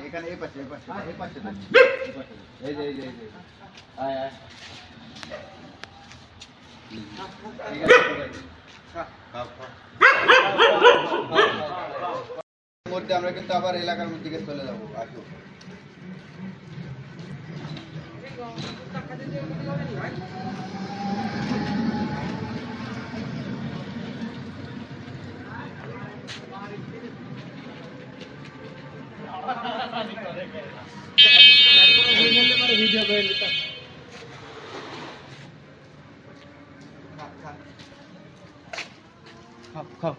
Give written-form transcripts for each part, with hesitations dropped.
এখানে এই পাশে এই যে আয় আয় মধ্যে আমরা কিন্তু আবার এলাকার মধ্যে চলে যাবো। আসো ভিডিও করে নিতাম। খাও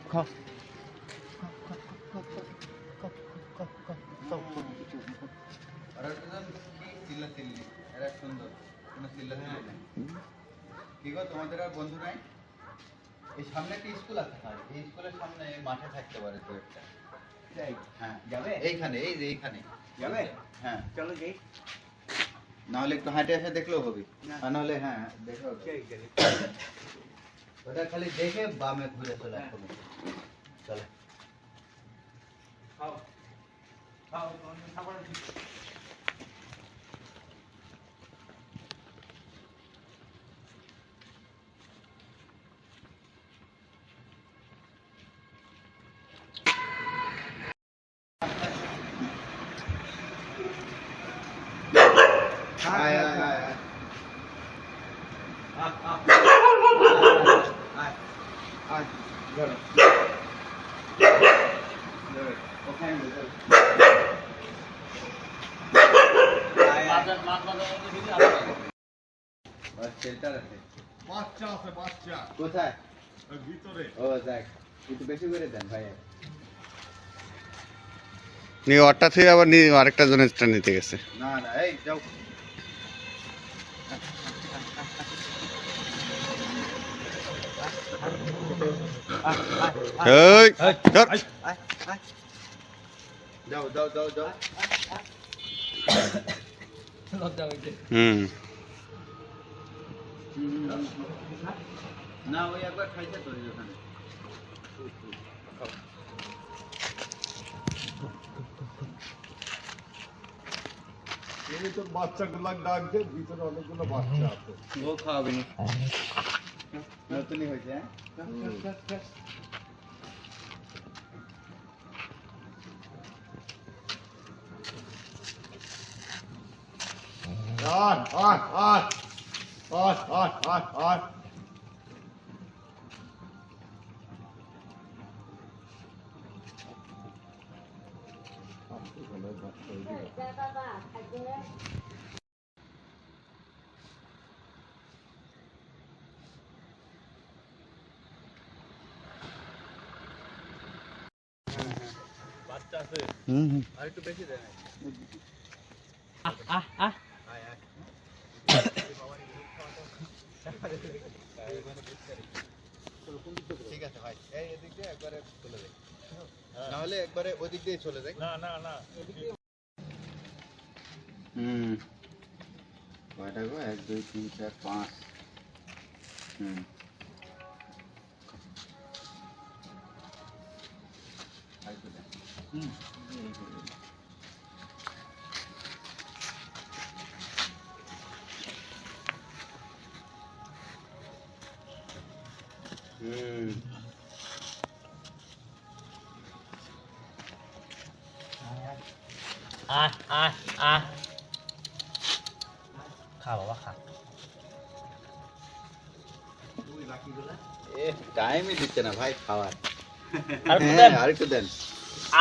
তোমাদের আর বন্ধু নাই? এই সামনে একটা স্কুল আছে, এই স্কুলের সামনে মাঠে থাকতে পারে তো একটা। হ্যাঁ যাবে এইখানে, এই যে এইখানে যাবে। হ্যাঁ চলো যাই, নাহলে একটু হাঁটে এসে দেখলেও হবে, আর নাহলে হ্যাঁ দেখো ওটা খালি দেখে বামে ঘুরে চলে আসবে। চলে কোথায়? ভিতরে। ও দেখ একটু বেশি করে দেন ভাই। ওরটা থেকে আবার আরেকটা জনের নিতে গেছে। না না এই যাও। যাও যাও যাও যাও। না ওই একবার খাইতে তো ওখানে। এই তো বাচ্চাগুলো ডাক দে, ভিতরে অনেকগুলো বাচ্চা আছে। ও খাওয়াবে না, নতুনই হয়েছে। বাচ্চা আছে। আর একটু বেশি দেন। ঠিক আছে ভাই, এই এদিক দিয়ে একবারে চলে যাই, নাহলে একবারে ওদিক দিয়ে চলে যাই। না না না কয়টা গো? 1 2 3 4 5। খা বাবা খা। টাইমই দিচ্ছে না ভাই খাওয়ার। আর একটু দেন।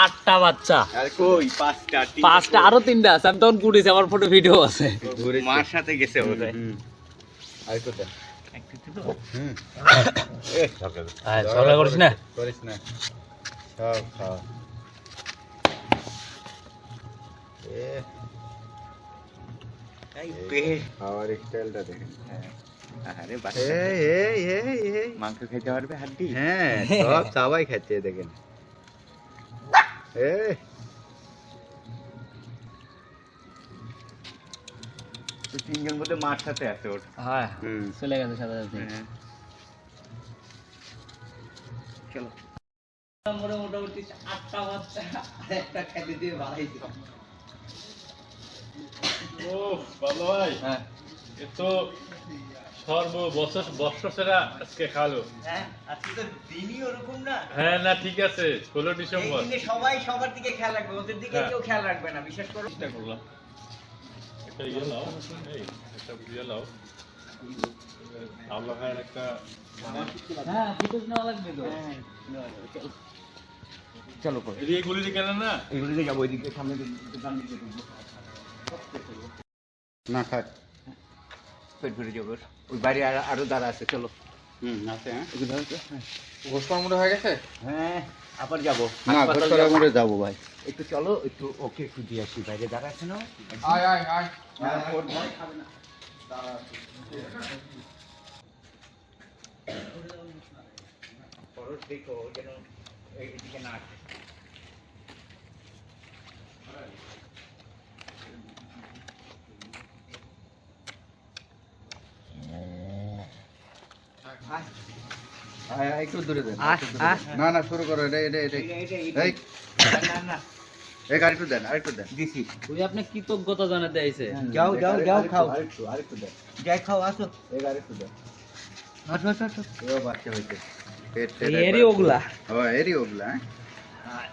8টা বাচ্চা। আর কই 5টা আরো 3টা আছে, আমি তখন কুড়িছি, আমার ফটো ভিডিও আছে। মার সাথে গেছে বোধহয়। আর একটু দেন। ঝগড়া করিস না। করিস না, সব খাওয়া। খাওয়ার স্টাইলটা দেখেন। মাংস খেতে পারবে হাড্ডি? হ্যাঁ সব সবাই খাচ্ছে দেখেন। তিনজন বলতে মার সাথে আছে ওর। হ্যাঁ চলে গেছে সাথে সাথে। চলো। মোটামুটি 8টা বাচ্চা একটা খেতে দিয়ে বাড়াইছে। ও বাবা ভাই হ্যাঁ এ তো বর্ষ সেরা আজকে খালো। হ্যাঁ আজকে তো দিনই ওরকম না। হ্যাঁ না ঠিক আছে 16 এই ডিসেম্বর দিনে সবাই সবার দিকে খেয়াল রাখবে, ওদের দিকে হ্যাঁ। কেউ খেয়াল রাখবে না, বিশেষ করে চেষ্টা করলাম একটা ইয়ে লাও, এই একটা ইয়ে লাও আল্লাহ খায়ের একটা হ্যাঁ ফুটেজ নেওয়া লাগবে তো চলো করে এদিকে গুলি দিয়ে কেন না এগুলো দিয়ে যাবো, ওইদিকে সামনে দোকান দিকে ঢুকবো। না থাক। পেট ভরে যাবো, ওই বাইরে আরো দাঁড়া আছে, চলো। আছে হ্যাঁ। এগুলো আছে, হ্যাঁ। ঘোষপাড়া হয়ে গেছে? হ্যাঁ আবার যাবো, না হাসপাতাল ঘোষপাড়া যাবো। মোড়ে যাবো ভাই। একটু চলো, একটু ওকে একটু দিয়ে আসি, বাইরে দাঁড়া আছে না। আয় আয় আয়। হ্যাঁ, ওর ভয় খাবে না। খরচ দেখো ও যেন এইদিকে না আসে। একটু দূরে দেন। না না শুরু করো, এটা এটা এটা। এই না না এই আরেকটু দেন, আরেকটু দেন। দিছি। ওই আপনি কৃতজ্ঞতা জানাতে আইছে যাও যাও যাও, খাও, আরেকটু দেন। যাই খাও, আসো এই আরেকটু দেন। আসো আসো আসো। এও বাচ্চা হইছে। পেট এরই ওগুলা ও এরই ওগুলা হ্যাঁ।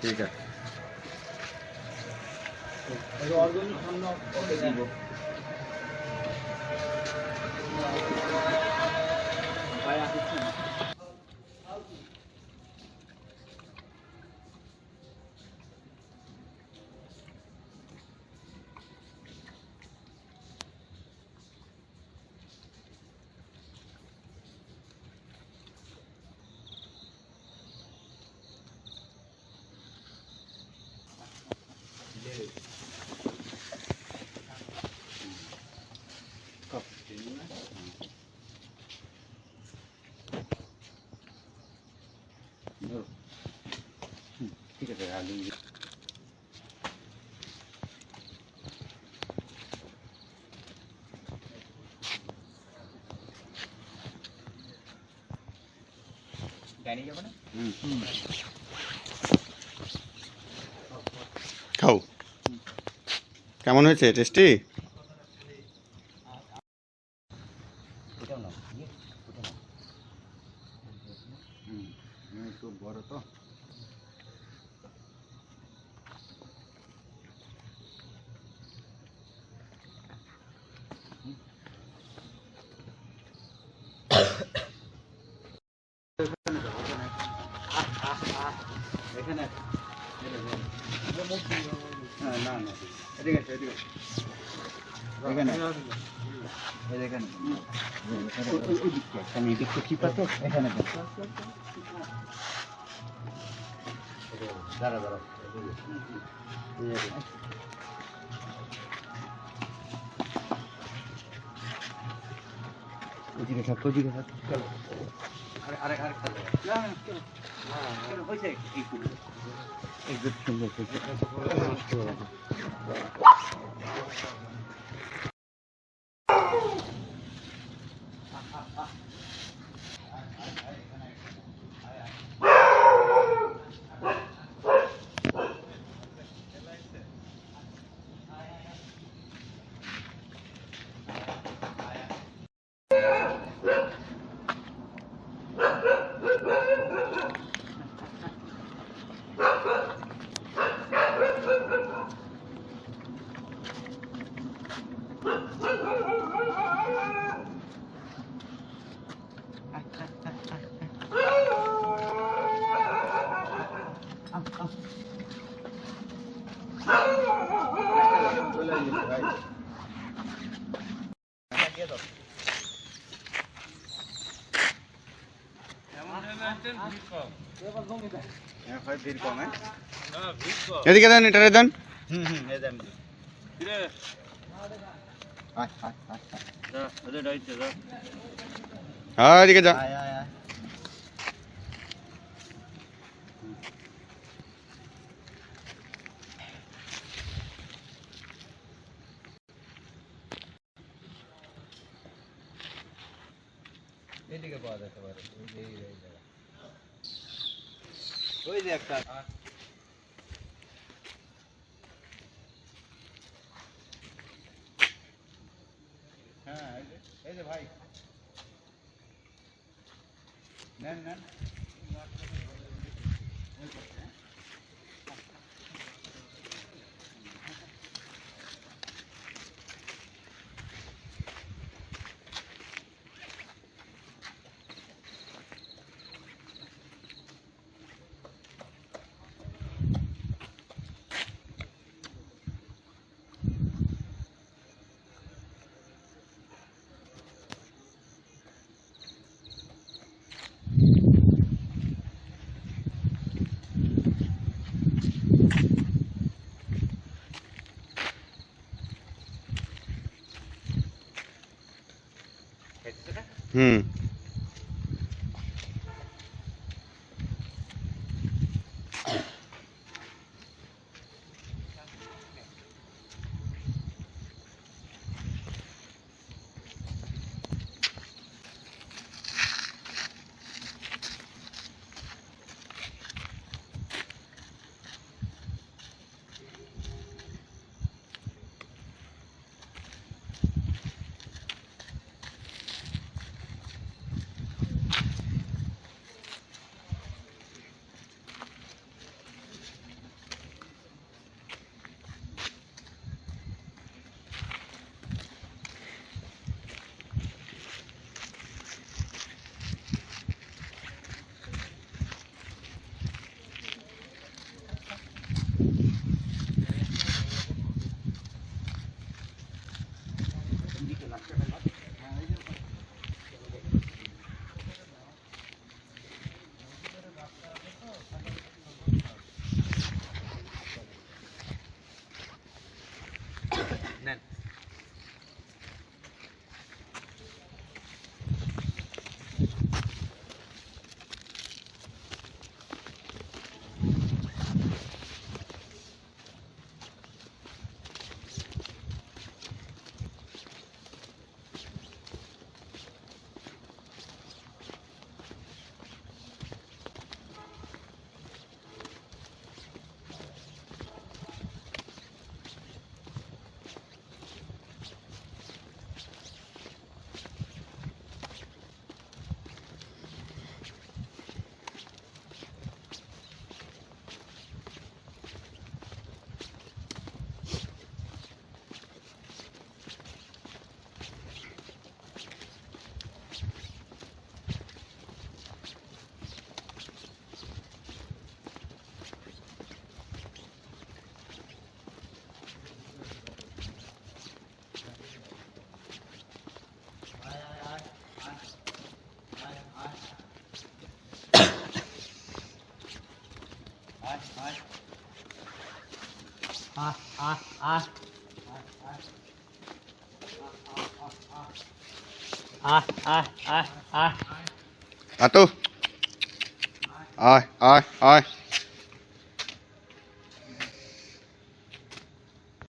ঠিক আছে। ওকে দিব। ঠিক আছে আলু ডাইনি যাবে না? খাও। কেমন হয়েছে? টেস্টি? ওটাও নাও, ওটা নাও। একটু বড় তো। এখানে হ্যাঁ না না এদিকে আছে, এদিকে আছে। এখানে এই এখানে ওই দিকটা এখানে এই দিকটা চিপা তো এখানে দাও। দাঁড়া দাঁড়া। ওদিকে থাক, ওদিকে থাক, চলো। আরেকটা দাও। না না চলো, চলো, হয়েছে এইটুকু, একটু সুন্দর হয়েছে। ভিড় কম হ্যাঁ। এদিকে দেন, এটারে দেন। এই দেন। আয় আয় আয় যা, ওদের রাইটে যা। হ্যাঁ এদিকে যা। আয় আয় আয়। এদিকে পাওয়া যেতে পারে, এই জায়গা। ওই যে একটা হ্যাঁ এই যে ভাই নেন নেন হুম নেন আতো আয় আয় আয়